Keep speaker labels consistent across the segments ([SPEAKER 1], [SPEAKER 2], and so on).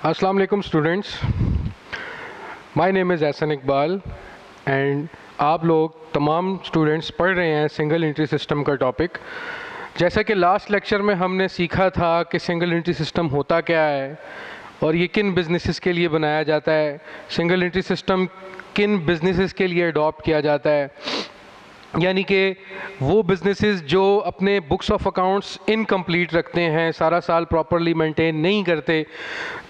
[SPEAKER 1] अस्सलाम वालेकुम students, my name is Ehsan Iqbal and आप लोग तमाम स्टूडेंट्स पढ़ रहे हैं सिंगल एंट्री सिस्टम का टॉपिक। जैसा कि लास्ट लेक्चर में हमने सीखा था कि सिंगल एंट्री सिस्टम होता क्या है और ये किन बिजनेसेस के लिए बनाया जाता है, सिंगल एंट्री सिस्टम किन बिजनेसेस के लिए अडॉप्ट किया जाता है, यानी कि वो बिजनेसेस जो अपने बुक्स ऑफ अकाउंट्स इनकम्प्लीट रखते हैं, सारा साल प्रॉपरली मेंटेन नहीं करते,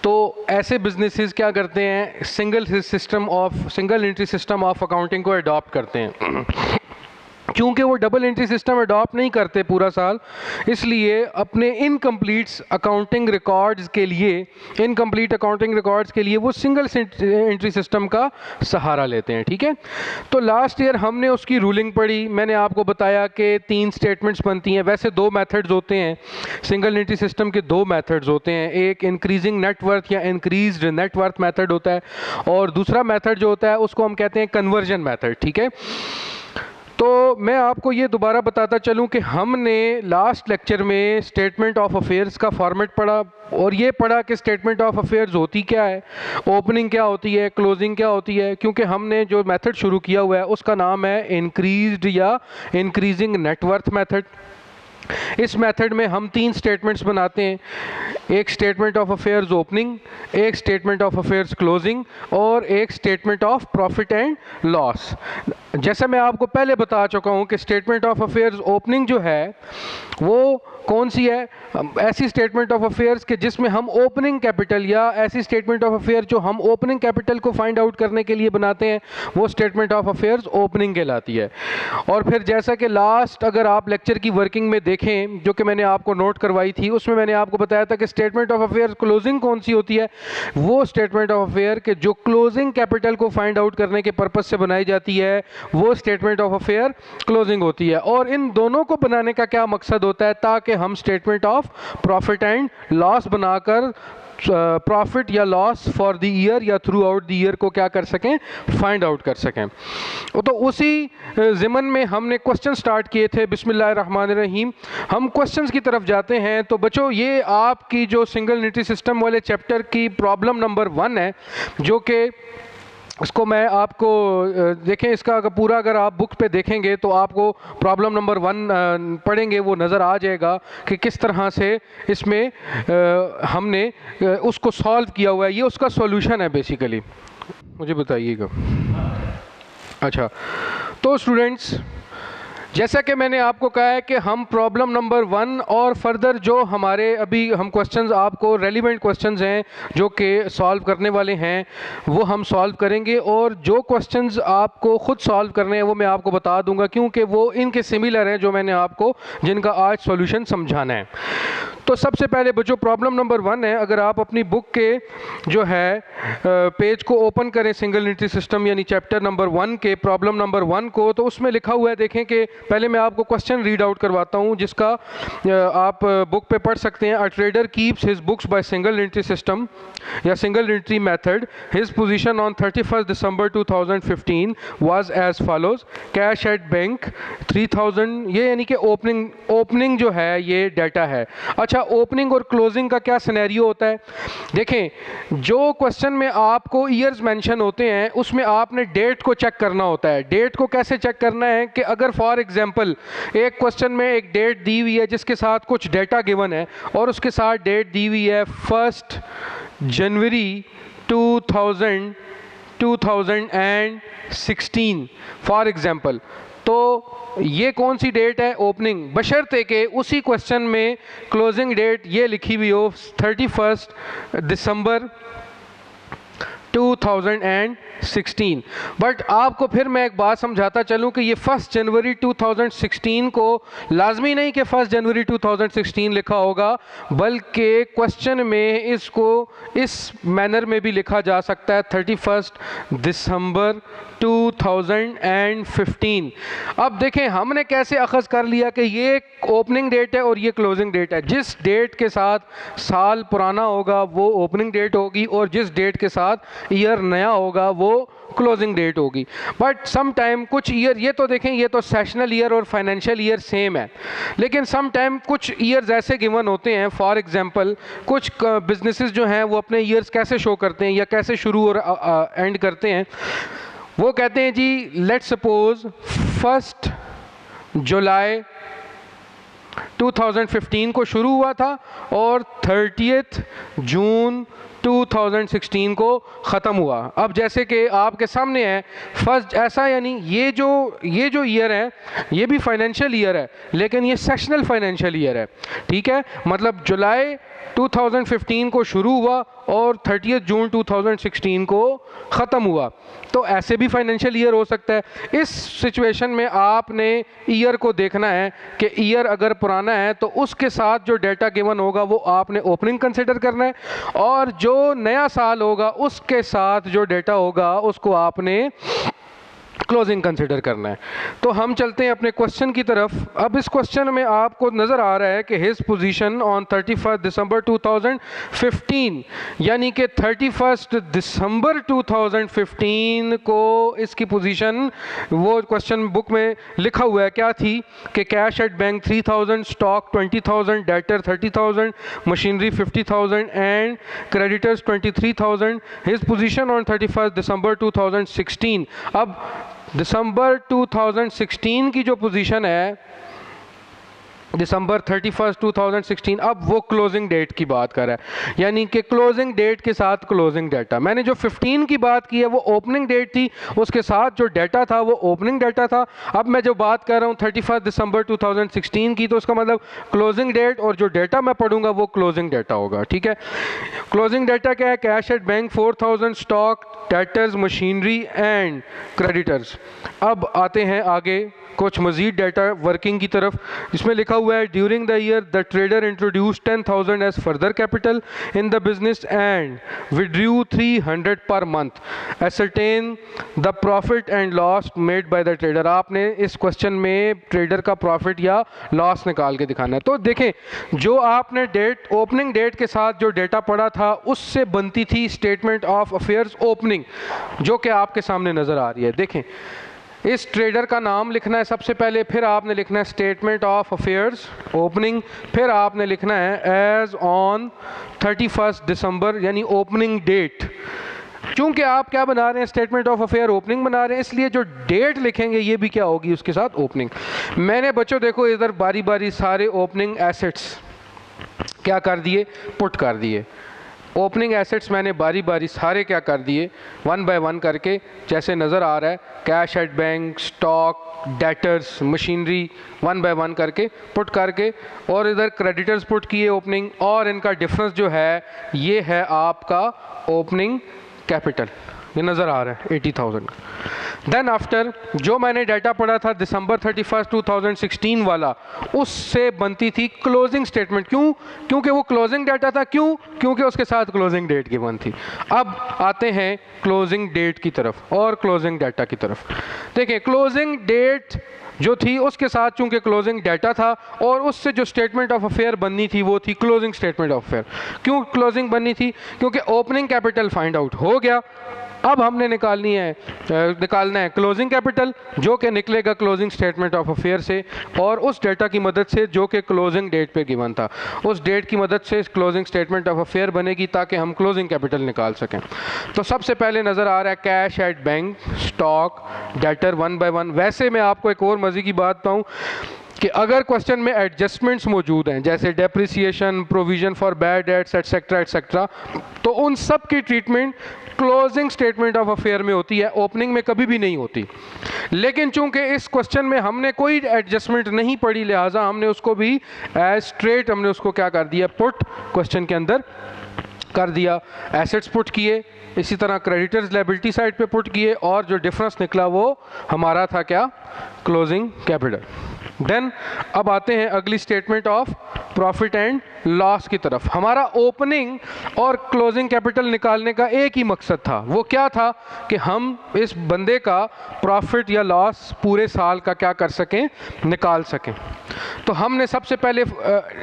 [SPEAKER 1] तो ऐसे बिजनेसेस क्या करते हैं, single entry system of accounting को अडॉप्ट करते हैं। क्योंकि वो डबल एंट्री सिस्टम अडॉप्ट नहीं करते पूरा साल, इसलिए अपने इनकम्प्लीट अकाउंटिंग रिकॉर्ड्स के लिए वो सिंगल एंट्री सिस्टम का सहारा लेते हैं। ठीक है, तो लास्ट ईयर हमने उसकी रूलिंग पढ़ी। मैंने आपको बताया कि 3 स्टेटमेंट्स बनती हैं। वैसे 2 मेथड्स होते हैं, सिंगल एंट्री सिस्टम के 2 मेथड्स होते हैं। एक इंक्रीजिंग नेटवर्थ या इंक्रीज्ड नेटवर्थ मेथड होता है और दूसरा मेथड जो होता है उसको हम कहते हैं कन्वर्जन मेथड। ठीक है, तो मैं आपको ये दोबारा बताता चलूँ कि हमने लास्ट लेक्चर में स्टेटमेंट ऑफ अफेयर्स का फॉर्मेट पढ़ा और ये पढ़ा कि स्टेटमेंट ऑफ अफेयर्स होती क्या है, ओपनिंग क्या होती है, क्लोजिंग क्या होती है। क्योंकि हमने जो मेथड शुरू किया हुआ है उसका नाम है इंक्रीज्ड या इंक्रीजिंग नेटवर्थ मेथड। इस मेथड में हम 3 स्टेटमेंट्स बनाते हैं, एक स्टेटमेंट ऑफ अफेयर्स ओपनिंग, एक स्टेटमेंट ऑफ अफेयर्स क्लोजिंग और एक statement of profit and loss. जैसा मैं आपको पहले बता चुका हूं कि स्टेटमेंट ऑफ अफेयर्स ओपनिंग जो है वो कौन सी है, ऐसी स्टेटमेंट ऑफ अफेयर्स के जिसमें हम ओपनिंग कैपिटल या ऐसी स्टेटमेंट ऑफ अफेयर जो हम ओपनिंग कैपिटल को फाइंड आउट करने के लिए बनाते हैं वो स्टेटमेंट ऑफ अफेयर्स ओपनिंग कहलाती है। और फिर जैसा कि लास्ट अगर आप लेक्चर की वर्किंग में देखें जो कि मैंने आपको नोट करवाई थी, उसमें मैंने आपको बताया था कि स्टेटमेंट ऑफ अफेयर्स क्लोजिंग कौन सी होती है, वो स्टेटमेंट ऑफ अफेयर के जो क्लोजिंग कैपिटल को फाइंड आउट करने के पर्पज से बनाई जाती है वो स्टेटमेंट ऑफ अफेयर क्लोजिंग होती है। और इन दोनों को बनाने का क्या मकसद होता है, ताकि हम statement of profit and loss बनाकर प्रॉफिट या लॉस फॉर द ईयर या थ्रू आउट द ईयर को क्या कर सकें, फाइंड आउट कर सकें। तो उसी ज़िमन में हमने क्वेश्चन स्टार्ट किए थे। बिस्मिल्लाहिर्रहमानिर्रहीम, हम क्वेश्चंस की तरफ जाते हैं। तो बच्चों, ये आपकी जो सिंगल एंट्री सिस्टम वाले चैप्टर की प्रॉब्लम नंबर 1 है, जो कि इसको मैं आपको देखें, इसका अगर आप बुक पे देखेंगे तो आपको प्रॉब्लम नंबर 1 पढ़ेंगे वो नज़र आ जाएगा कि किस तरह से इसमें हमने उसको सॉल्व किया हुआ है। ये उसका सॉल्यूशन है बेसिकली। मुझे बताइएगा। अच्छा, तो स्टूडेंट्स, जैसा कि मैंने आपको कहा है कि हम प्रॉब्लम नंबर 1 और फर्दर जो हमारे अभी हम क्वेश्चंस आपको रेलिवेंट क्वेश्चंस हैं जो कि सॉल्व करने वाले हैं वो हम सॉल्व करेंगे। और जो क्वेश्चंस आपको खुद सॉल्व करने हैं वो मैं आपको बता दूंगा, क्योंकि वो इनके सिमिलर हैं जो मैंने आपको जिनका आज सॉल्यूशन समझाना है। तो सबसे पहले बच्चों, प्रॉब्लम नंबर 1 है। अगर आप अपनी बुक के जो है पेज को ओपन करें, सिंगल एंट्री सिस्टम यानी चैप्टर नंबर 1 के प्रॉब्लम नंबर 1 को, तो उसमें लिखा हुआ है, देखें कि पहले मैं आपको क्वेश्चन रीड आउट करवाता हूं जिसका आप बुक पे पढ़ सकते हैं। A trader keeps his books by single entry system या single entry method. His position on 31 December 2015 was as follows. Cash at bank 3000, ये यानी कि ओपनिंग जो है ये डाटा है। अच्छा, ओपनिंग और क्लोजिंग का क्या सिनेरियो होता है, देखें। जो क्वेश्चन में आपको ईयर्स मेंशन होते हैं उसमें आपने डेट को चेक करना होता है। डेट को कैसे चेक करना है कि अगर फॉर एग्जांपल एक क्वेश्चन में एक डेट दी हुई है जिसके साथ कुछ डेटा गिवन है और उसके साथ डेट दी हुई है 1 जनवरी 2016 फॉर एग्जांपल, तो ये कौन सी डेट है, ओपनिंग, बशर्ते कि उसी क्वेश्चन में क्लोजिंग डेट ये लिखी हुई हो 31 दिसंबर 2016। बट आपको फिर मैं एक बात समझाता चलूं कि ये 1 जनवरी 2016 को लाजमी नहीं कि 1 जनवरी 2016 लिखा होगा, बल्कि क्वेश्चन में इसको इस मैनर में भी लिखा जा सकता है 31 दिसंबर 2015। अब देखें हमने कैसे अखज़ कर लिया कि ये ओपनिंग डेट है और ये क्लोजिंग डेट है। जिस डेट के साथ साल पुराना होगा वो ओपनिंग डेट होगी और जिस डेट के साथ ईयर नया होगा वो क्लोजिंग डेट होगी। बट सम टाइम कुछ ईयर, ये तो देखें ये तो सेशनल ईयर और फाइनेंशियल ईयर सेम है, लेकिन सम टाइम कुछ ईयर्स ऐसे गिवन होते हैं, फॉर एग्जांपल कुछ बिजनेसेस जो हैं वो अपने ईयर्स कैसे शो करते हैं या कैसे शुरू और एंड करते हैं। वो कहते हैं जी लेट्स सपोज 1 जुलाई 2015 को शुरू हुआ था और 30 जून 2016 को ख़त्म हुआ। अब जैसे कि आपके सामने है फर्स्ट ऐसा, यानी ये जो ईयर है ये भी फाइनेंशियल ईयर है, लेकिन ये सेशनल फाइनेंशियल ईयर है, ठीक है। मतलब जुलाई 2015 को शुरू हुआ और 30 जून 2016 को ख़त्म हुआ, तो ऐसे भी फाइनेंशियल ईयर हो सकता है। इस सिचुएशन में आपने ईयर को देखना है कि ईयर अगर पुराना है तो उसके साथ जो डेटा गिवन होगा वो आपने ओपनिंग कंसिडर करना है, और जो नया साल होगा उसके साथ जो डेटा होगा उसको आपने क्लोजिंग कंसिडर करना है। तो हम चलते हैं अपने क्वेश्चन की तरफ। अब इस क्वेश्चन में आपको नज़र आ रहा है कि हिज पोजीशन ऑन 31 दिसंबर 2015, यानी कि 31 दिसंबर 2015 को इसकी पोजीशन वो क्वेश्चन बुक में लिखा हुआ है क्या थी कि cash at bank 3000, stock 20,000, debtor 30,000, machinery 50,000 and creditors 23,000। His position on 31 दिसंबर 2016। अब दिसंबर 2016 की जो पोजीशन है, दिसंबर 31 2016, अब वो क्लोजिंग डेट की बात कर रहा है, यानी कि क्लोजिंग डेट के साथ क्लोजिंग डाटा। मैंने जो 15 की बात की है वो ओपनिंग डेट थी, उसके साथ जो डाटा था वो ओपनिंग डाटा था। अब मैं जो बात कर रहा हूँ 31 दिसंबर 2016 की, तो उसका मतलब क्लोजिंग डेट और जो डाटा मैं पढ़ूंगा वो क्लोजिंग डाटा होगा, ठीक है। क्लोजिंग डाटा क्या है? Cash at bank 4000, stock, debtors, machinery and creditors. अब आते हैं आगे कुछ मजीद डाटा वर्किंग की तरफ, जिसमें लिखा हुआ है during the year the trader introduce 10,000 as further capital in the business and withdrew 300 per month, ascertain the profit and loss made by the trader. आपने इस क्वेश्चन में ट्रेडर का प्रॉफिट या लॉस निकाल के दिखाना है। तो देखें, जो आपने डेट ओपनिंग डेट के साथ जो डेटा पढ़ा था उससे बनती थी स्टेटमेंट ऑफ अफेयर्स ओपनिंग, जो कि आपके सामने नज़र आ रही है। देखें, इस ट्रेडर का नाम लिखना है सबसे पहले, फिर आपने लिखना है स्टेटमेंट ऑफ अफेयर्स ओपनिंग, फिर आपने लिखना है एज ऑन 31 दिसंबर, यानी ओपनिंग डेट। चूंकि आप क्या बना रहे हैं, स्टेटमेंट ऑफ अफेयर ओपनिंग बना रहे हैं, इसलिए जो डेट लिखेंगे ये भी क्या होगी उसके साथ ओपनिंग। मैंने बच्चों देखो इधर बारी बारी सारे ओपनिंग एसेट्स क्या कर दिए, पुट कर दिए। ओपनिंग एसेट्स मैंने बारी बारी सारे क्या कर दिए, 1 बाय 1 करके, जैसे नज़र आ रहा है cash at bank, stock, debtors, machinery 1 by 1 करके पुट करके, और इधर क्रेडिटर्स पुट किए ओपनिंग, और इनका डिफरेंस जो है ये है आपका ओपनिंग कैपिटल, ये नज़र आ रहा है 80,000। देन आफ्टर जो मैंने डाटा पढ़ा था दिसंबर 31 2016 वाला, उससे बनती थी क्लोजिंग स्टेटमेंट। क्यों? क्योंकि वो क्लोजिंग डाटा था। क्यों? क्योंकि उसके साथ क्लोजिंग डेट की बन थी। अब आते हैं क्लोजिंग डेट की तरफ और क्लोजिंग डाटा की तरफ। देखिए, क्लोजिंग डेट जो थी उसके साथ चूंकि क्लोजिंग डाटा था और उससे जो स्टेटमेंट ऑफ अफेयर बननी थी वो थी क्लोजिंग स्टेटमेंट ऑफ अफेयर। क्यों क्लोजिंग बननी थी? क्योंकि ओपनिंग कैपिटल फाइंड आउट हो गया। अब हमने निकालना है क्लोजिंग कैपिटल, जो कि निकलेगा क्लोजिंग स्टेटमेंट ऑफ अफेयर से, और उस डेटा की मदद से जो कि क्लोजिंग डेट पे गिवन था, उस डेट की मदद से क्लोजिंग स्टेटमेंट ऑफ अफेयर बनेगी ताकि हम क्लोजिंग कैपिटल निकाल सकें। तो सबसे पहले नज़र आ रहा है cash at bank, stock, debtor 1 by 1। वैसे मैं आपको एक और मज़े की बात बताऊँ कि अगर क्वेश्चन में एडजस्टमेंट्स मौजूद हैं, जैसे depreciation, provision for bad debts etcetera etcetera, तो उन सब की treatment closing statement of affair में होती है, ओपनिंग में कभी भी नहीं होती। लेकिन चूंकि इस क्वेश्चन में हमने कोई एडजस्टमेंट नहीं पढ़ी, लिहाजा हमने उसको भी एज स्ट्रेट हमने उसको क्या कर दिया, पुट क्वेश्चन के अंदर कर दिया। एसेट्स पुट किए, इसी तरह क्रेडिटर्स लायबिलिटी साइड पे पुट किए, और जो डिफरेंस निकला वो हमारा था क्या, क्लोजिंग कैपिटल। देन अब आते हैं अगली statement of profit and loss की तरफ। हमारा ओपनिंग और क्लोजिंग कैपिटल निकालने का एक ही मकसद था, वो क्या था कि हम इस बंदे का प्रॉफिट या लॉस पूरे साल का क्या कर सकें, निकाल सकें। तो हमने सबसे पहले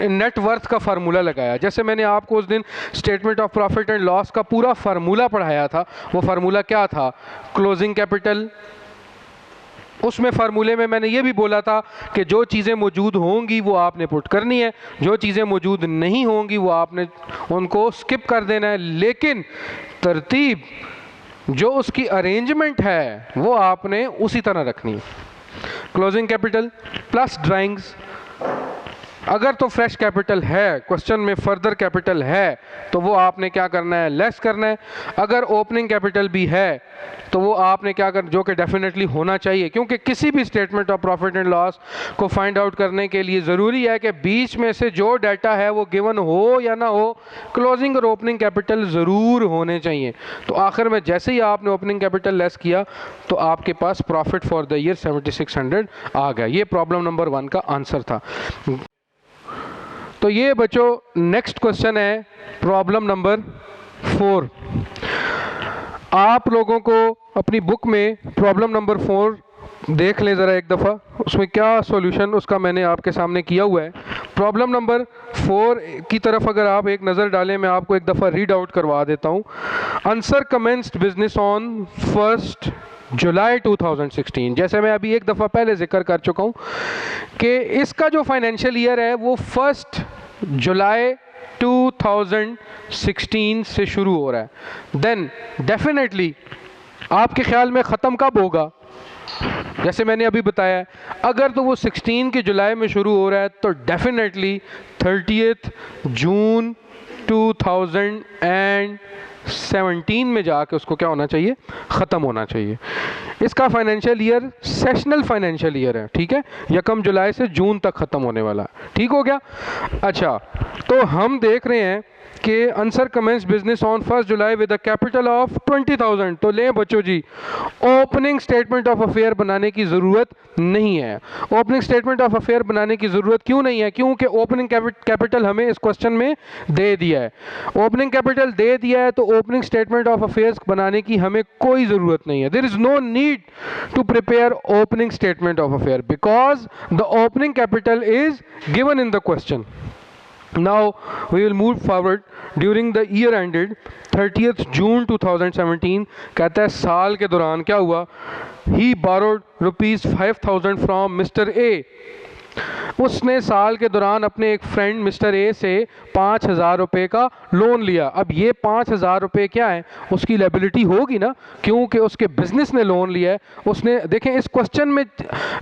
[SPEAKER 1] नेट वर्थ का फार्मूला लगाया। जैसे मैंने आपको उस दिन statement of profit and loss का पूरा फार्मूला पढ़ाया था। वो फार्मूला क्या था? Closing capital. उसमें फार्मूले में मैंने ये भी बोला था कि जो चीज़ें मौजूद होंगी वो आपने पुट करनी है, जो चीज़ें मौजूद नहीं होंगी वो आपने उनको स्किप कर देना है, लेकिन तरतीब जो उसकी अरेंजमेंट है वो आपने उसी तरह रखनी है। Closing capital plus drawings. अगर तो फ्रेश कैपिटल है, क्वेश्चन में फर्दर कैपिटल है, तो वो आपने क्या करना है, लेस करना है। अगर ओपनिंग कैपिटल भी है तो वो आपने क्या कर, जो कि डेफिनेटली होना चाहिए, क्योंकि किसी भी statement of profit and loss को फाइंड आउट करने के लिए ज़रूरी है कि बीच में से जो डाटा है वो गिवन हो या ना हो, क्लोजिंग और ओपनिंग कैपिटल ज़रूर होने चाहिए। तो आखिर में जैसे ही आपने ओपनिंग कैपिटल लेस किया तो आपके पास प्रॉफिट फॉर द ईयर 7600 आ गया। ये प्रॉब्लम नंबर 1 का आंसर था। तो ये बच्चों नेक्स्ट क्वेश्चन है प्रॉब्लम नंबर 4। आप लोगों को अपनी बुक में प्रॉब्लम नंबर 4 देख लें ज़रा एक दफ़ा, उसमें क्या सॉल्यूशन उसका मैंने आपके सामने किया हुआ है। प्रॉब्लम नंबर 4 की तरफ अगर आप एक नज़र डालें, मैं आपको एक दफ़ा रीड आउट करवा देता हूँ। आंसर कमेंस्ड बिजनेस ऑन 1 जुलाई 2016। जैसे मैं अभी एक दफ़ा पहले जिक्र कर चुका हूँ कि इसका जो फाइनेंशियल ईयर है वो 1 जुलाई 2016 से शुरू हो रहा है। देन डेफिनेटली आपके ख्याल में ख़त्म कब होगा? जैसे मैंने अभी बताया, अगर तो वो 16 के जुलाई में शुरू हो रहा है तो डेफिनेटली 30 जून 2017 में जाके उसको क्या होना चाहिए, ख़त्म होना चाहिए। इसका financial year sessional financial year है, ठीक है, 1 जुलाई से जून तक ख़त्म होने वाला है। ठीक हो गया? अच्छा, तो हम देख रहे हैं कि answer commence business on 1 July with a capital of 20,000। तो लें बच्चों जी, ओपनिंग स्टेटमेंट ऑफ अफेयर बनाने की ज़रूरत नहीं है। ओपनिंग स्टेटमेंट ऑफ अफेयर बनाने की ज़रूरत क्यों नहीं है? क्योंकि ओपनिंग कैपिटल हमें इस क्वेश्चन में दे दिया है। ओपनिंग कैपिटल दे दिया है तो ओपनिंग स्टेटमेंट ऑफ अफेयर्स बनाने की हमें कोई ज़रूरत नहीं है। There is no need to prepare opening statement of affair because the opening capital is given in the question. Now we will move forward. During the year ended 30th June 2017, कहता है साल के दौरान क्या हुआ? He borrowed ₹5,000 from Mr. A. उसने साल के दौरान अपने एक फ्रेंड मिस्टर ए से 5,000 रुपये का लोन लिया। अब ये 5,000 रुपये क्या है, उसकी लायबिलिटी होगी ना, क्योंकि उसके बिजनेस ने लोन लिया है। उसने, देखें इस क्वेश्चन में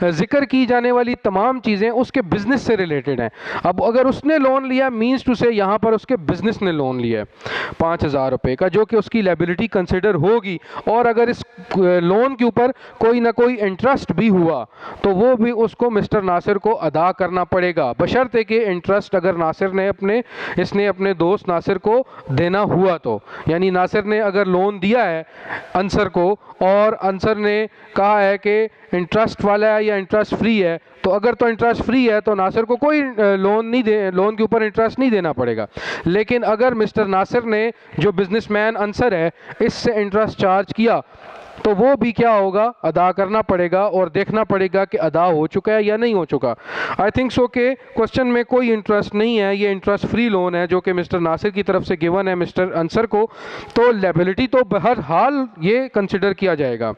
[SPEAKER 1] जिक्र की जाने वाली तमाम चीज़ें उसके बिजनेस से रिलेटेड हैं। अब अगर उसने लोन लिया मीन्स टू से यहाँ पर उसके बिजनेस ने लोन लिया है 5,000 रुपये का, जो कि उसकी लायबिलिटी कंसिडर होगी। और अगर इस लोन के ऊपर कोई ना कोई इंटरेस्ट भी हुआ तो वो भी उसको मिस्टर नासिर को अदा करना पड़ेगा, बशर्ते कि इंटरेस्ट अगर इसने अपने दोस्त नासिर को देना हुआ तो। यानी नासिर ने अगर लोन दिया है अंसर को और अंसर ने कहा है कि इंटरेस्ट वाला है या इंटरेस्ट फ्री है, तो अगर तो इंटरेस्ट फ्री है तो नासिर को कोई लोन के ऊपर इंटरेस्ट नहीं देना पड़ेगा। लेकिन अगर मिस्टर नासिर ने, जो बिजनेसमैन अंसर है, इससे इंटरेस्ट चार्ज किया तो वो भी क्या होगा, अदा करना पड़ेगा और देखना पड़ेगा कि अदा हो चुका है या नहीं हो चुका। आई थिंक सो के क्वेश्चन में कोई इंटरेस्ट नहीं है, ये इंटरेस्ट फ्री लोन है जो कि मिस्टर नासिर की तरफ से गिवन है मिस्टर अंसर को, तो लायबिलिटी तो हर हाल ये कंसिडर किया जाएगा।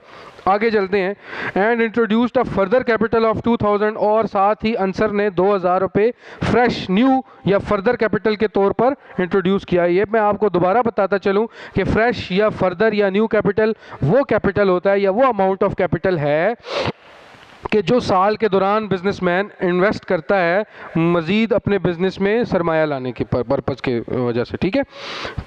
[SPEAKER 1] आगे चलते हैं। And introduced a further capital of 2,000, और साथ ही अंसर ने 2,000 रुपये फ्रेश न्यू या फर्दर कैपिटल के तौर पर इंट्रोड्यूस किया। ये मैं आपको दोबारा बताता चलूँ कि फ्रेश या फर्दर या न्यू कैपिटल वो कैपिटल होता है या वो अमाउंट ऑफ कैपिटल है कि जो साल के दौरान बिजनेसमैन इन्वेस्ट करता है मज़ीद अपने बिजनेस में सरमाया लाने के पर्पज़ के वजह से, ठीक है,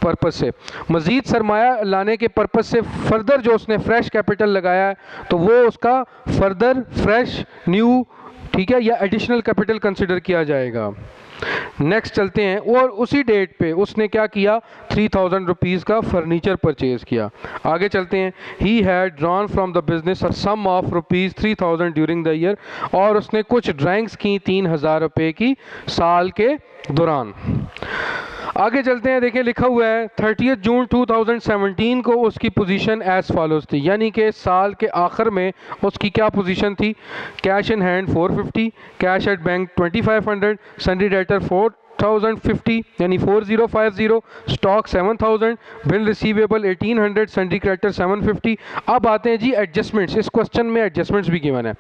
[SPEAKER 1] पर्पज़ से मज़ीद सरमाया लाने के पर्पज़ से फर्दर जो उसने फ्रेश कैपिटल लगाया है तो वो उसका फर्दर फ्रेश न्यू, ठीक है, या एडिशनल कैपिटल कंसिडर किया जाएगा। नेक्स्ट चलते हैं, और उसी डेट पे उसने क्या किया, 3000 रुपीज़ का फर्नीचर परचेज किया। आगे चलते हैं, he had drawn from the business a sum of rupees 3000 during the year, और उसने कुछ ड्राइंग्स की 3000 रुपये की साल के दौरान। आगे चलते हैं, देखिए लिखा हुआ है 30 जून 2017 को उसकी पोजीशन एज फॉलोज थी, यानी कि साल के आखिर में उसकी क्या पोजीशन थी, cash in hand 450, cash at bank 2500, sundry debtor 4050 यानी 4050, stock 7000, bill receivable 1800, sundry creditor 750। अब आते हैं जी एडजस्टमेंट्स, इस क्वेश्चन में एडजस्टमेंट्स भी गिवन है।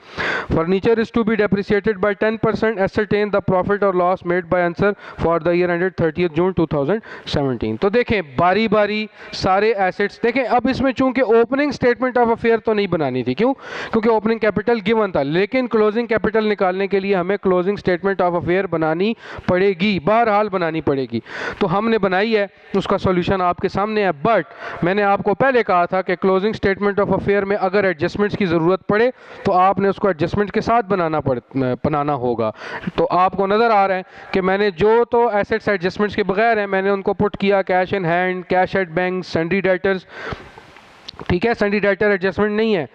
[SPEAKER 1] Furniture is to be depreciated by 10%, ascertain the profit और loss made by answer for the year ended 30 June 2017। तो देखें बारी बारी सारे एसेट्स देखें। अब इसमें चूंकि ओपनिंग स्टेटमेंट ऑफ अफेयर तो नहीं बनानी थी, क्यों, क्योंकि ओपनिंग कैपिटल गिवन था, लेकिन क्लोजिंग कैपिटल निकालने के लिए हमें क्लोजिंग स्टेटमेंट ऑफ अफेयर बनानी पड़ेगी, बहरहाल बनानी पड़ेगी। तो हमने बनाई है, उसका सॉल्यूशन आपके सामने है। बट मैंने आपको पहले कहा था कि क्लोजिंग स्टेटमेंट ऑफ अफेयर में अगर एडजस्टमेंट्स की ज़रूरत पड़े तो आपने उसको एडजस्टमेंट के साथ बनाना होगा। तो आपको नज़र आ रहा है कि मैंने जो तो एसेट्स एडजस्टमेंट्स के बगैर हैं मैंने उनको पुट किया, cash in hand, cash at bank, सन्डी debtors. ठीक है, सन्डी डेटर एडजस्टमेंट नहीं है,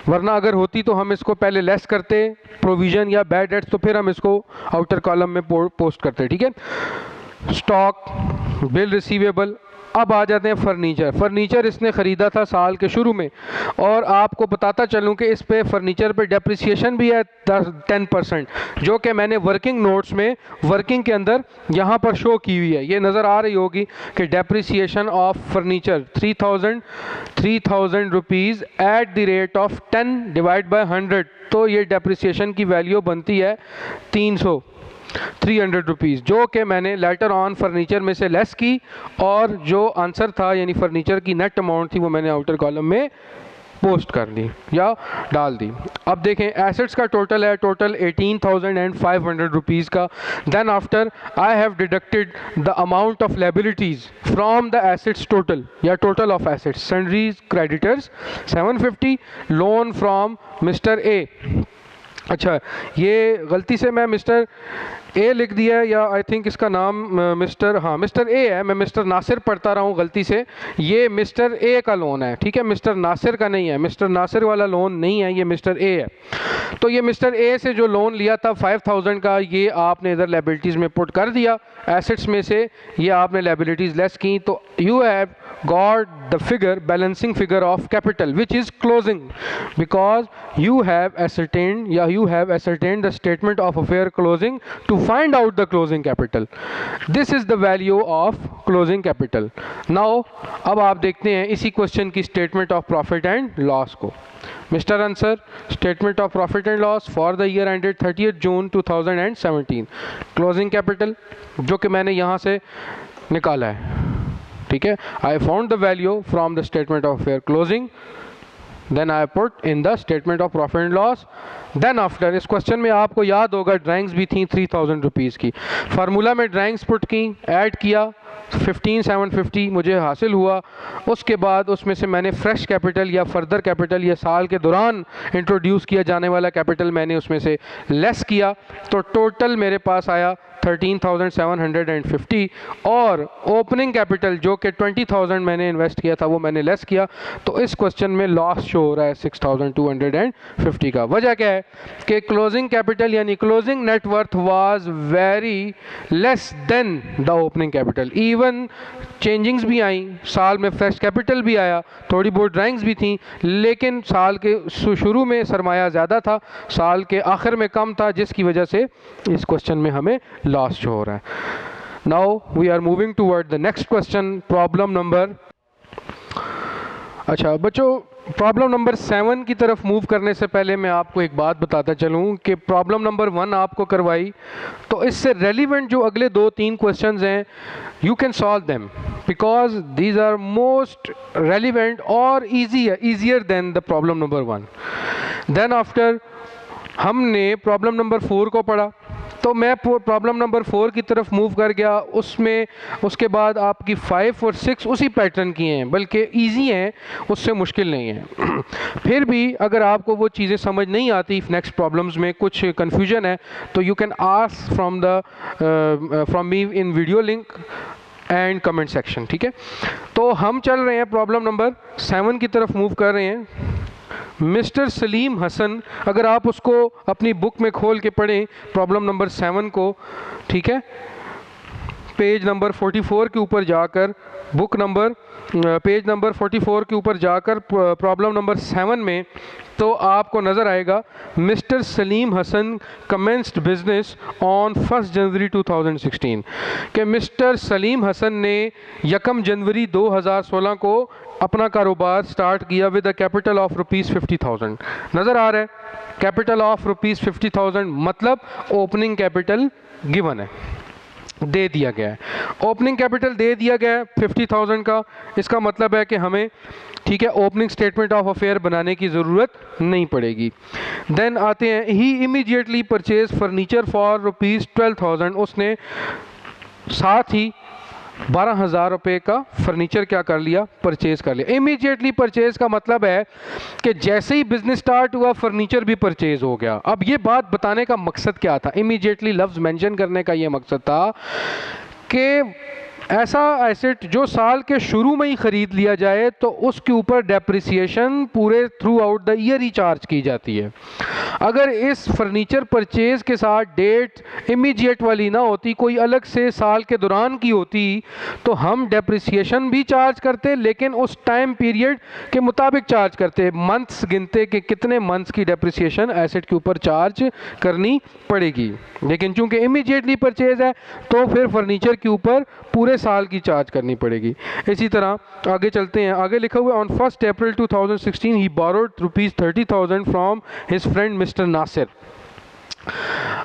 [SPEAKER 1] वरना अगर होती तो हम इसको पहले लेस करते प्रोविजन या बैड डेट्स, तो फिर हम इसको आउटर कॉलम में पोस्ट करते। ठीक है, स्टॉक, बिल रिसीवेबल। अब आ जाते हैं फर्नीचर। फर्नीचर इसने ख़रीदा था साल के शुरू में, और आपको बताता चलूं कि इस पे फर्नीचर पे डेप्रिसिएशन भी है 10%, जो कि मैंने वर्किंग नोट्स में वर्किंग के अंदर यहाँ पर शो की हुई है। ये नज़र आ रही होगी कि depreciation of furniture 3000 rupees eight the rate of 10 divide by 100, तो ये डेप्रिसिएशन की वैल्यू बनती है 300 रुपीज़, जो कि मैंने लेटर ऑन फर्नीचर में से लेस की, और जो आंसर था यानी फर्नीचर की नेट अमाउंट थी वो मैंने आउटर कॉलम में पोस्ट कर दी या डाल दी। अब देखें एसेट्स का टोटल है, टोटल 18,500 रुपीज़ का। Then after I have deducted the amount of liabilities from the assets total या total of assets, sundries creditors 750, loan from Mr A. अच्छा, ये गलती से मैं मिस्टर ए लिख दिया है, या आई थिंक इसका नाम मिस्टर ए है, मैं मिस्टर नासिर पढ़ता रहा हूँ गलती से। ये मिस्टर ए का लोन है, ठीक है, मिस्टर नासिर का नहीं है, मिस्टर नासिर वाला लोन नहीं है, ये मिस्टर ए है। तो ये मिस्टर ए से जो लोन लिया था 5000 का, ये आपने इधर लायबिलिटीज़ में पुट कर दिया, एसेट्स में से ये आपने लायबिलिटीज़ लेस की, तो you have got the figure, balancing figure of capital which is closing, because you have ascertained या you have ascertained the statement of affair closing to find out the closing capital. This is the value of closing capital. Now अब आप देखते हैं इसी question की statement of profit and loss को। Mr answer, statement of profit and loss for the year ended 30 June 2017, closing capital जो कि मैंने यहाँ से निकाला है। ठीक है, I found the value from the statement of affair closing, then I put in the statement of profit and loss. Then after, इस क्वेश्चन में आपको याद होगा ड्राइंग्स भी थी 3000 रुपीज़ की, फार्मूला में ड्राइंग्स पुट की, ऐड किया, 15,750 मुझे हासिल हुआ। उसके बाद उसमें से मैंने फ्रेश कैपिटल या फर्दर कैपिटल या साल के दौरान इंट्रोड्यूस किया जाने वाला कैपिटल मैंने उसमें से लेस किया, तो टोटल मेरे पास आया 13,750, और ओपनिंग कैपिटल जो कि 20,000 मैंने इन्वेस्ट किया था वो मैंने लेस किया, तो इस क्वेश्चन में लॉस शो हो रहा है 6,250 का। वजह क्या है कि क्लोजिंग कैपिटल यानी closing net worth was very less than the opening capital. Even changings भी आई, साल में फ्रेश कैपिटल भी आया, थोड़ी बहुत ड्राइंग्स भी थी, लेकिन साल के शुरू में सरमाया ज़्यादा था, साल के आखिर में कम था, जिसकी वजह से इस क्वेश्चन में हमें लॉस शो हो रहा है। Now we are moving toward the next question, problem number, अच्छा बच्चों, प्रॉब्लम नंबर 7 की तरफ मूव करने से पहले मैं आपको एक बात बताता चलूँ कि प्रॉब्लम नंबर 1 आपको करवाई, तो इससे रेलिवेंट जो अगले 2-3 क्वेश्चंस हैं, you can solve them because these are most relevant और easier than the problem number 1। Then after हमने प्रॉब्लम नंबर 4 को पढ़ा, तो मैं प्रॉब्लम नंबर 4 की तरफ मूव कर गया, उसमें उसके बाद आपकी 5 और 6 उसी पैटर्न की हैं, बल्कि इजी हैं, उससे मुश्किल नहीं है। फिर भी अगर आपको वो चीज़ें समझ नहीं आती, नेक्स्ट प्रॉब्लम्स में कुछ कन्फ्यूजन है, तो you can ask from me in video link and comment section, ठीक है। तो हम चल रहे हैं प्रॉब्लम नंबर 7 की तरफ मूव कर रहे हैं। मिस्टर सलीम हसन, अगर आप उसको अपनी बुक में खोल के पढ़ें प्रॉब्लम नंबर 7 को, ठीक है, पेज नंबर 44 के ऊपर जाकर, बुक नंबर पेज नंबर 44 के ऊपर जाकर प्रॉब्लम नंबर 7 में, तो आपको नज़र आएगा mister Salim Hasan commenced business on 1 January 2016 कि मिस्टर सलीम हसन ने 1 जनवरी 2016 को अपना कारोबार स्टार्ट किया विद अ कैपिटल ऑफ ₹50,000। नज़र आ रहा है, कैपिटल ऑफ ₹50,000 मतलब ओपनिंग कैपिटल गिवन है, दे दिया गया है, ओपनिंग कैपिटल दे दिया गया है 50,000 का। इसका मतलब है कि हमें, ठीक है, ओपनिंग स्टेटमेंट ऑफ अफेयर बनाने की ज़रूरत नहीं पड़ेगी। देन आते हैं, ही इमीडिएटली परचेज फर्नीचर फॉर ₹12,000, उसने साथ ही 12,000 रुपये का फर्नीचर क्या कर लिया, परचेज़ कर लिया। इमीडिएटली परचेज़ का मतलब है कि जैसे ही बिजनेस स्टार्ट हुआ फर्नीचर भी परचेज़ हो गया। अब ये बात बताने का मकसद क्या था, इमीडिएटली लफ्ज़ मेंशन करने का ये मकसद था कि ऐसा एसेट जो साल के शुरू में ही ख़रीद लिया जाए तो उसके ऊपर डेप्रिसिएशन पूरे through out the year he charge की जाती है। अगर इस फर्नीचर परचेज़ के साथ डेट इमीडिएट वाली ना होती, कोई अलग से साल के दौरान की होती, तो हम डेप्रिसिएशन भी चार्ज करते, लेकिन उस टाइम पीरियड के मुताबिक चार्ज करते, मंथ्स गिनते कि कितने मंथ्स की डेप्रिसिएशन एसेट के ऊपर चार्ज करनी पड़ेगी। लेकिन चूंकि इमीडिएटली परचेज़ है तो फिर फर्नीचर के ऊपर पूरे साल की चार्ज करनी पड़ेगी। इसी तरह आगे चलते हैं, आगे लिखा हुआ on 1 April 2016 he borrowed ₹30,000 from his friend mister Nasir.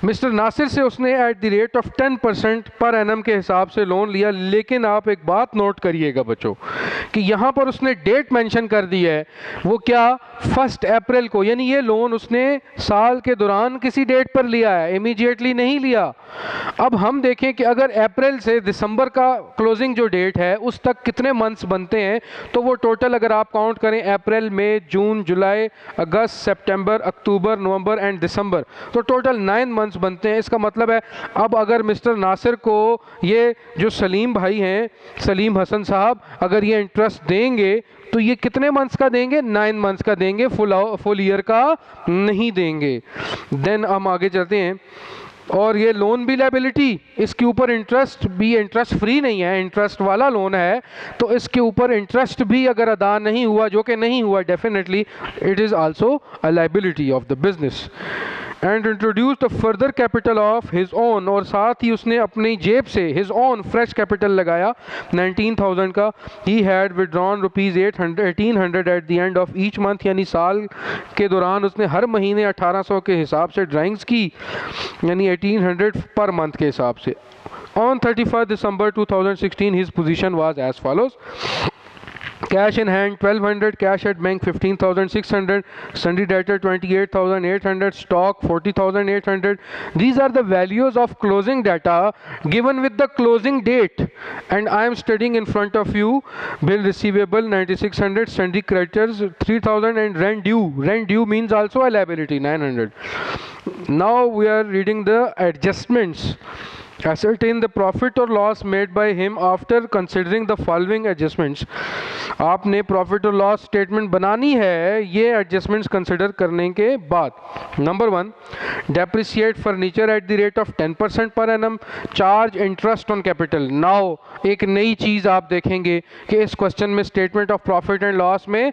[SPEAKER 1] Mister Nasir से उसने eight the rate of 10% per annum के हिसाब से लोन लिया। लेकिन आप एक बात नोट करिएगा बच्चों कि यहाँ पर उसने डेट मेंशन कर दी है, वो क्या, 1 अप्रैल को, यानी ये लोन उसने साल के दौरान किसी डेट पर लिया है, इमीडिएटली नहीं लिया। अब हम देखें कि अगर अप्रैल से दिसंबर का क्लोजिंग जो डेट है उस तक कितने मंथ्स बनते हैं, तो वो टोटल अगर आप काउंट करें अप्रैल, मई, जून, जुलाई, अगस्त, सितंबर, अक्टूबर, नवंबर एंड दिसंबर, तो टोटल 9 मंथ्स बनते हैं। इसका मतलब है अब अगर मिस्टर नासिर को ये जो सलीम भाई हैं, सलीम हसन साहब, अगर ये इंटरेस्ट देंगे तो ये कितने मंथ्स का देंगे, 9 मंथ्स का देंगे, फुल ईयर का नहीं देंगे। देन हम आगे चलते हैं, और ये लोन भी लायबिलिटी, इसके ऊपर इंटरेस्ट भी, इंटरेस्ट फ्री नहीं है, इंटरेस्ट वाला लोन है, तो इसके ऊपर इंटरेस्ट भी अगर अदा नहीं हुआ, जो कि नहीं हुआ, definitely it is also a liability of the business. And introduced a further capital of his own, और साथ ही उसने अपनी जेब से हिज ओन फ्रेश कैपिटल लगाया 19,000 का। He had withdrawn ₹1800 at the end of each month, यानी साल के दौरान उसने हर महीने 1800 के हिसाब से ड्राइंग्स की, यानी 1800 पर मंथ के हिसाब से। On 31 December 2016 his position was as follows: cash in hand 1200, cash at bank 15,600, sundry debtor 28,800, stock 40,800. These are the values of closing data given with the closing date, and I am studying in front of you. Bill receivable 9,600, sundry creditors 3,000, and rent due. Rent due means also a liability, 900. Now we are reading the adjustments. Ascertain the profit or loss made by him after considering the following adjustments. आपने profit और loss statement बनानी है ये adjustments consider करने के बाद। Number 1, depreciate furniture at the rate of 10% per annum, charge interest on capital. Now एक नई चीज़ आप देखेंगे कि इस क्वेश्चन में statement of profit and loss में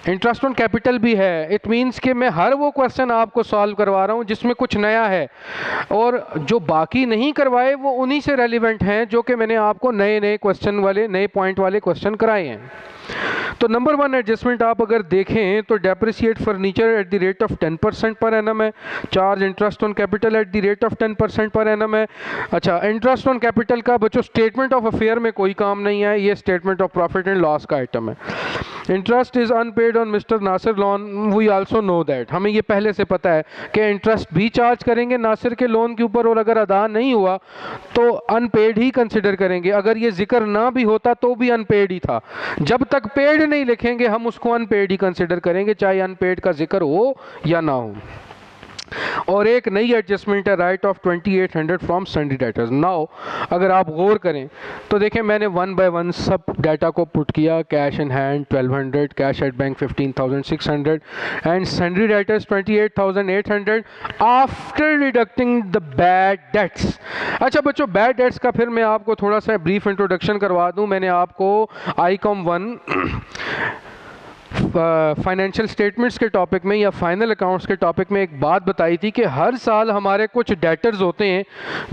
[SPEAKER 1] इंटरेस्ट ऑन कैपिटल भी है। इट मीन्स कि मैं हर वो क्वेश्चन आपको सॉल्व करवा रहा हूँ जिसमें कुछ नया है, और जो बाकी नहीं करवाए वो उन्हीं से रेलिवेंट हैं जो कि मैंने आपको नए नए क्वेश्चन वाले, नए पॉइंट वाले क्वेश्चन कराए हैं। तो नंबर 1 एडजस्टमेंट आप अगर देखें तो depreciate furniture at the rate of 10% per annum है, charge interest on capital at the rate of 10% per annum है। अच्छा, इंटरेस्ट ऑन कैपिटल का बच्चों स्टेटमेंट ऑफ अफेयर में कोई काम नहीं है, ये statement of profit and loss का आइटम है। Interest is unpaid on mister Nasir loan, we also know that, हमें ये पहले से पता है कि इंटरेस्ट भी चार्ज करेंगे नासिर के लोन के ऊपर, और अगर अदा नहीं हुआ तो अनपेड ही कंसिडर करेंगे। अगर ये जिक्र ना भी होता तो भी अनपेड ही था, जब तक पेड नहीं लिखेंगे हम उसको अनपेड ही कंसिडर करेंगे, चाहे अनपेड का जिक्र हो या ना हो। और एक नई एडजस्टमेंट है, right of 2800 from सन्डी debtors. Now अगर आप गौर करें तो देखें मैंने वन बाय वन सब डाटा को पुट किया, cash in hand 1200, cash at bank 15,600 and सन्डी debtors 28,800 after deducting the bad debts. अच्छा बच्चों, बैड डेट्स का फिर मैं आपको थोड़ा सा ब्रीफ इंट्रोडक्शन करवा दूं। मैंने आपको आईकॉम 1 फाइनेंशियल स्टेटमेंट्स के टॉपिक में या फाइनल अकाउंट्स के टॉपिक में एक बात बताई थी कि हर साल हमारे कुछ डेटर्स होते हैं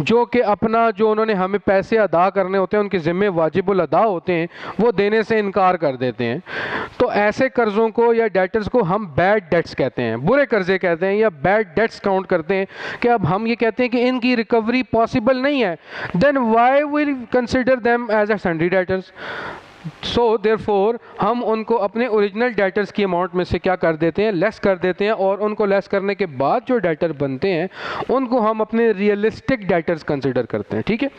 [SPEAKER 1] जो कि अपना जो उन्होंने हमें पैसे अदा करने होते हैं, उनके ज़िम्मे वाजिबुल अदा होते हैं, वो देने से इनकार कर देते हैं। तो ऐसे कर्ज़ों को या डेटर्स को हम बैड डेट्स कहते हैं, बुरे कर्ज़े कहते हैं या बैड डेट्स काउंट करते हैं कि अब हम ये कहते हैं कि इनकी रिकवरी पॉसिबल नहीं है, then we will consider them as a sundry debtors. So therefore हम उनको अपने ओरिजिनल डेटर्स की अमाउंट में से क्या कर देते हैं, लेस कर देते हैं, और उनको लेस करने के बाद जो डेटर बनते हैं उनको हम अपने रियलिस्टिक डेटर्स कंसिडर करते हैं। ठीक है,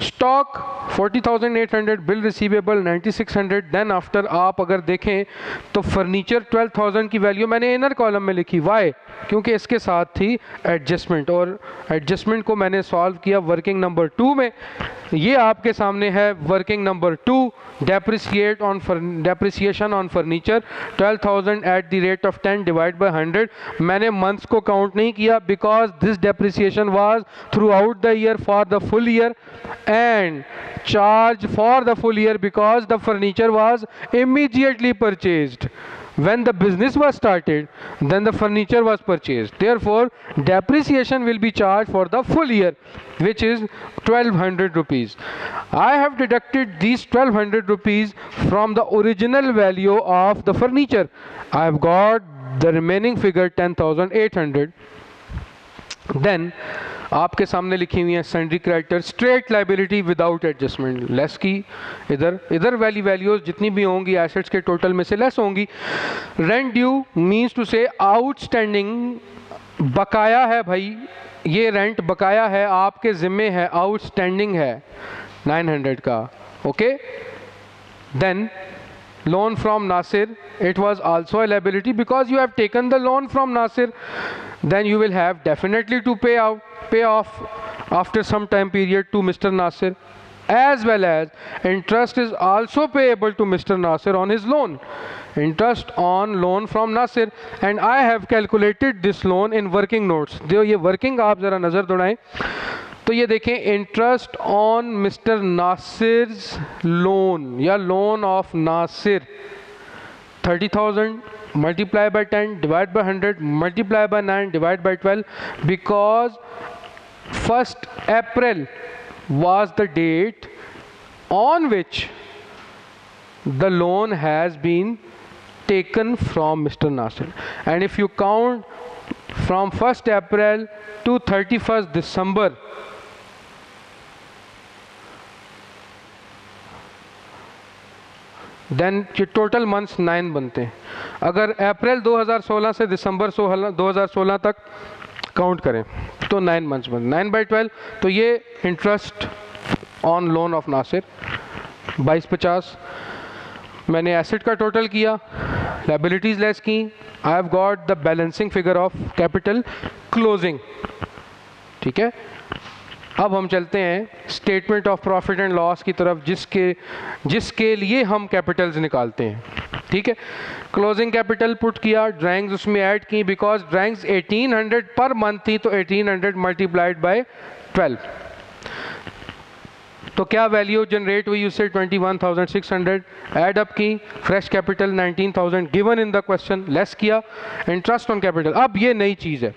[SPEAKER 1] stock 40,800, bill receivable 9,600। Then after आप अगर देखें तो फर्नीचर 12,000 की वैल्यू मैंने इनर कॉलम में लिखी, वाई, क्योंकि इसके साथ थी एडजस्टमेंट, और एडजस्टमेंट को मैंने सॉल्व किया वर्किंग नंबर 2 में। ये आपके सामने है working number 2, depreciation on furniture 12,000 eight the rate of 10 divide by 100। मैंने मंथ्स को काउंट नहीं किया because this depreciation was through out the year for the full year and charge for the full year because the furniture was immediately purchased. When the business was started, then the furniture was purchased. Therefore, depreciation will be charged for the full year, which is 1,200 rupees. I have deducted these 1,200 rupees from the original value of the furniture. I have got the remaining figure 10,800. Then आपके सामने लिखी हुई है sundry creditor, straight liability without adjustment, less की इधर values जितनी भी होंगी एसेट्स के टोटल में से लेस होंगी। रेंट ड्यू मीन्स टू से आउटस्टैंडिंग, बकाया है भाई, ये रेंट बकाया है, आपके ज़िम्मे है, आउटस्टैंडिंग है 900 का। Okay, then loan from Nasir, it was also a liability because you have taken the loan from Nasir, then you will have definitely to pay off after some time period to Mr. Nasir, as well as interest is also payable to Mr. Nasir on his loan, interest on loan from Nasir, and I have calculated this loan in working notes। जो ये working आप ज़रा नज़र दौड़ाएं तो ये देखें, interest on mister Nasir's loan या loan of Nasir 30,000 multiply by 10 divide by 100 multiply by 9 divide by 12 because 1st April was the date on which the loan has been taken from Mr. Nasir, and if you count from 1st April to 31st December, then ये total months 9 बनते हैं। अगर अप्रैल 2016 से दिसंबर 2016 तक count करें तो 9 months बनते, 9/12। तो ये interest on loan of Nasir 2250। मैंने एसेट का टोटल किया, लायबिलिटीज़ लेस की, I have got the balancing figure of capital closing. ठीक है, अब हम चलते हैं statement of profit and loss की तरफ, जिसके लिए हम कैपिटल्स निकालते हैं। ठीक है, क्लोजिंग कैपिटल पुट किया, ड्राइंग्स उसमें ऐड की, बिकॉज ड्राइंग्स 1800 पर मंथ थी तो 1800 मल्टीप्लाइड बाय 12, तो क्या वैल्यू जनरेट हुई उससे 21,600 ऐड अप की, fresh capital 19,000 given in the question, less किया इंटरेस्ट ऑन कैपिटल। अब ये नई चीज़ है।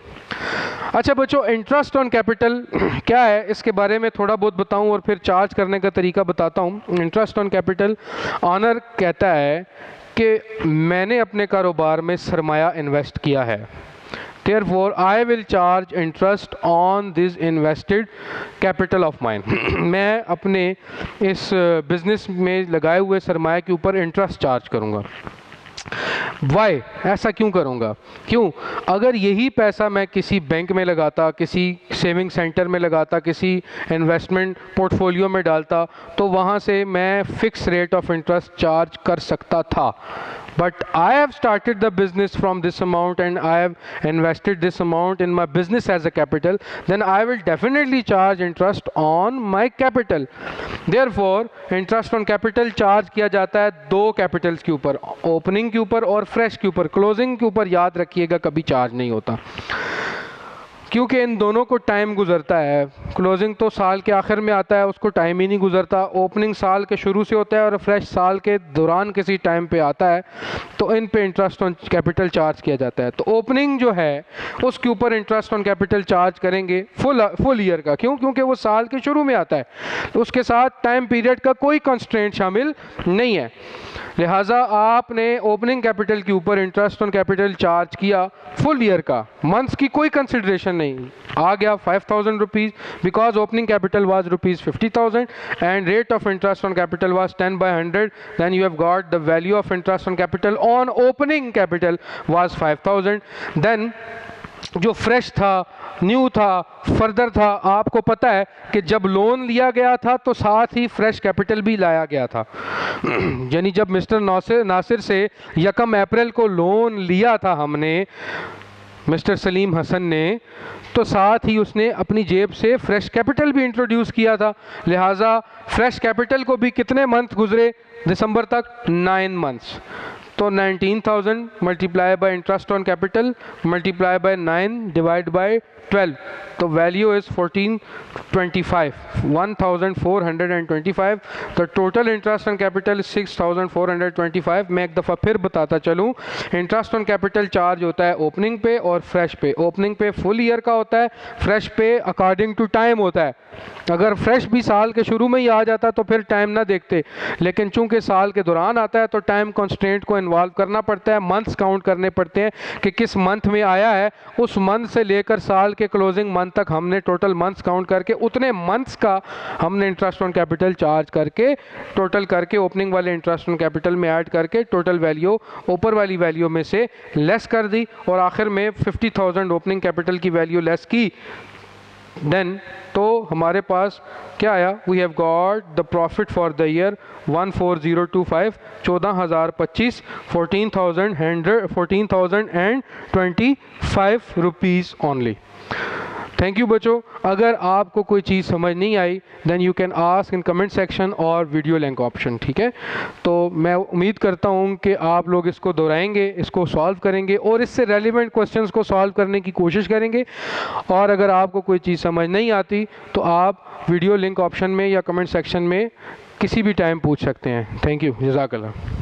[SPEAKER 1] अच्छा बच्चों, इंटरेस्ट ऑन कैपिटल क्या है इसके बारे में थोड़ा बहुत बताऊं और फिर चार्ज करने का तरीका बताता हूं। इंटरेस्ट ऑन कैपिटल, ऑनर कहता है कि मैंने अपने कारोबार में सरमाया इन्वेस्ट किया है, Therefore, I will charge interest on this invested capital of mine। मैं अपने इस बिज़नेस में लगाए हुए सरमाए के ऊपर इंटरेस्ट चार्ज करूँगा। वाई, ऐसा क्यों करूँगा? क्यों? अगर यही पैसा मैं किसी बैंक में लगाता, किसी सेविंग सेंटर में लगाता, किसी इन्वेस्टमेंट पोर्टफोलियो में डालता, तो वहाँ से मैं fix rate of interest charge कर सकता था. But I have started the business from this amount and I have invested this amount in my business as a capital, then I will definitely charge interest on my capital. Therefore, interest on capital charge किया जाता है दो capitals के ऊपर, opening के ऊपर और fresh के ऊपर. closing के ऊपर याद रखिएगा कभी चार्ज नहीं होता, क्योंकि इन दोनों को टाइम गुजरता है. क्लोजिंग तो साल के आखिर में आता है, उसको टाइम ही नहीं गुजरता. ओपनिंग साल के शुरू से होता है और फ्रेश साल के दौरान किसी टाइम पे आता है, तो इन पे इंटरेस्ट ऑन कैपिटल चार्ज किया जाता है. तो ओपनिंग जो है उसके ऊपर इंटरेस्ट ऑन कैपिटल चार्ज करेंगे फुल ईयर का. क्यों? क्योंकि वो साल के शुरू में आता है, तो उसके साथ टाइम पीरियड का कोई कंस्ट्रेंट शामिल नहीं है. लिहाजा आपने ओपनिंग कैपिटल के ऊपर इंटरेस्ट ऑन कैपिटल चार्ज किया फुल ईयर का, मंथ्स की कोई कंसिडरेशन नहीं. आ गया 5,000 rupees, because opening capital was rupees 50,000 and rate of interest on capital was 10/100. Then you have got the value of interest on capital on opening capital was 5,000. Then जो fresh था, new था, further था, आपको पता है कि जब loan लिया गया था तो साथ ही फ्रेश कैपिटल भी लाया गया था. यानी जब मिस्टर नासिर से 1 अप्रैल को लोन लिया था हमने, मिस्टर सलीम हसन ने, तो साथ ही उसने अपनी जेब से फ्रेश कैपिटल भी इंट्रोड्यूस किया था. लिहाजा फ्रेश कैपिटल को भी कितने मंथ गुजरे दिसंबर तक? 9 मंथ्स. तो 19,000 multiply by interest on capital multiply by 9 divide by 12, तो value is 1425, 1425. The total interest on capital 6,425. मैं एक दफ़ा फिर बताता चलूँ, इंटरेस्ट ऑन कैपिटल चार्ज होता है ओपनिंग पे और फ्रेश पे. ओपनिंग पे फुल ईयर का होता है, फ्रेश पे अकॉर्डिंग टू टाइम होता है. अगर फ्रेश भी साल के शुरू में ही आ जाता तो फिर टाइम ना देखते, लेकिन चूंकि साल के दौरान आता है तो टाइम कॉन्स्टेंट को इन्वॉल्व करना पड़ता है, मंथ्स काउंट करने पड़ते हैं कि किस मंथ में आया है. उस मंथ से लेकर साल के क्लोजिंग मंथ तक हमने टोटल मंथ्स काउंट करके उतने मंथ्स का हमने इंटरेस्ट ऑन कैपिटल चार्ज करके टोटल करके ओपनिंग वाले इंटरेस्ट ऑन कैपिटल में ऐड करके टोटल वैल्यू ऊपर वाली वैल्यू में से लेस कर दी और आखिर में 50,000 ओपनिंग कैपिटल की वैल्यू लेस की. देन तो हमारे पास क्या आया? We have got the profit for the year 14025, 14,025, 14,025 rupees only. Thank you बच्चों. अगर आपको कोई चीज़ समझ नहीं आई then you can ask in comment section और वीडियो लिंक ऑप्शन. ठीक है, तो मैं उम्मीद करता हूँ कि आप लोग इसको दोहराएंगे, इसको सॉल्व करेंगे और इससे रेलिवेंट क्वेश्चंस को सॉल्व करने की कोशिश करेंगे. और अगर आपको कोई चीज़ समझ नहीं आती तो आप वीडियो लिंक ऑप्शन में या कमेंट सेक्शन में किसी भी टाइम पूछ सकते हैं. Thank you. जज़ाकल्लाह.